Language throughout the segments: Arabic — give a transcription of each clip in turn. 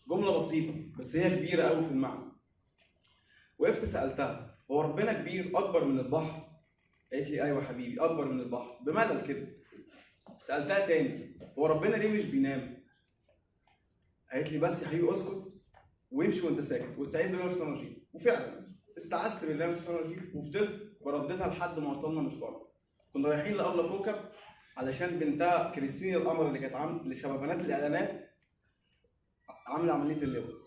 جمله بسيطه بس هي كبيره قوي في المعنى. وقفت سالتها هو ربنا كبير اكبر من البحر؟ قالت لي ايوه حبيبي اكبر من البحر بملل كده. سالتها تاني هو ربنا ليه مش بينام؟ قالت لي بس يا حبيبي اسكت وامشي وانت ساكت واستعيذ بالله من الشيطان الرجيم. وفعلا استعذت بالله من الشيطان الرجيم وفضلت برددها لحد ما وصلنا مشوار. كنا رايحين لأبلة كوكب علشان بنتها كريستين القمر اللي كانت اللي شبه بنات الاعلانات عامله عمليه اللوز.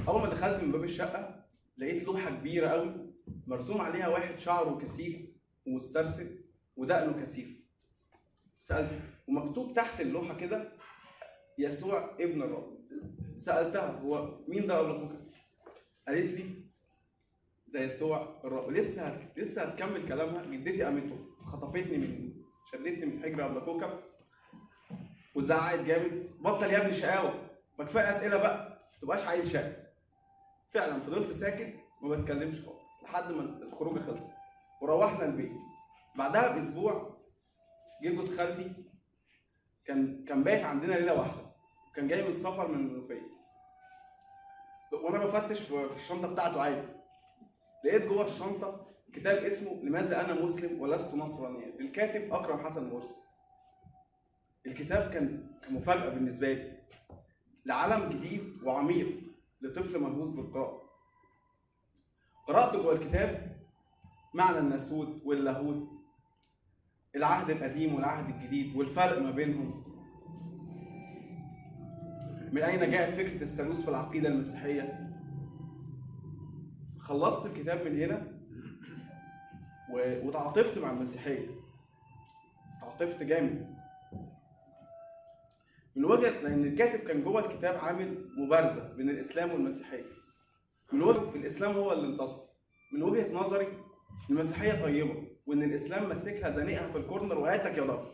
اول ما دخلت من باب الشقه لقيت لوحه كبيره قوي مرسوم عليها واحد شعره كثيف ومسترسل ودقنه كثيف. سالت ومكتوب تحت اللوحه كده يسوع ابن الرب. سالتها هو مين ده أبلة كوكب؟ قالت لي ده يسوع الرب. لسه هتكمل كلامها جدتي قامته خطفتني شدتني من حجر أبلة كوكب وزعقت جامد بطل يا ابني شقاوه ما كفايه اسئله بقى ما تبقاش عيل شقي. فعلا فضلت ساكت وما بتكلمش خالص لحد ما الخروجه خلصت وروحنا البيت. بعدها باسبوع جه جوز خالتي كان بايت عندنا ليله واحده وكان جاي من سفر من المنوفيه. وانا بفتش في الشنطه بتاعته عادي لقيت جوه الشنطه كتاب اسمه لماذا انا مسلم ولست نصرانيا للكاتب اكرم حسن مرسي. الكتاب كان مفاجاه بالنسبه لي لعالم جديد وعميق لطفل مهووس بالقراءه. قرات جوه الكتاب معنى الناسوت واللاهوت، العهد القديم والعهد الجديد والفرق ما بينهم، من اين جاءت فكره الثالوث في العقيده المسيحيه. خلصت الكتاب من هنا وتعاطفت مع المسيحيه، تعاطفت جامد من وجهه لان الكاتب كان جوه الكتاب عامل مبارزه بين الاسلام والمسيحيه. من وجهه الاسلام هو اللي انتصر. من وجهه نظري المسيحيه طيبه وان الاسلام ماسكها زنقها في الكورنر وهاتك يا ضرب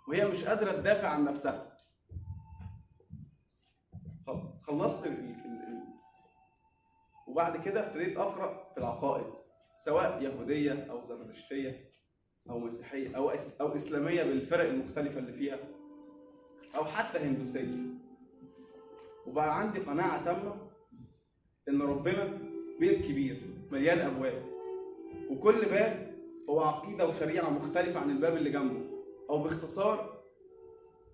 وهي مش قادره تدافع عن نفسها. خلصت وبعد كده ابتديت اقرا في العقائد سواء يهوديه او زرادشتيه او مسيحيه او اسلاميه بالفرق المختلفه اللي فيها او حتى هندوسيه. وبقى عندي قناعه تامه ان ربنا بيت كبير مليان ابواب وكل باب هو عقيده وشريعه مختلفه عن الباب اللي جنبه، او باختصار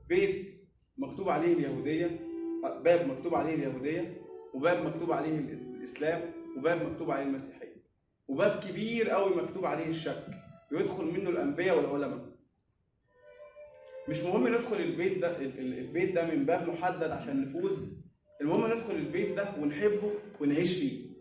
بيت مكتوب عليه اليهوديه، باب مكتوب عليه اليهوديه وباب مكتوب عليه الاسلام وباب مكتوب عليه المسيحيه وباب كبير قوي مكتوب عليه الشك ويدخل منه الانبياء والعلماء. مش مهم ندخل البيت ده من باب محدد عشان نفوز، المهم ندخل البيت ده ونحبه ونعيش فيه.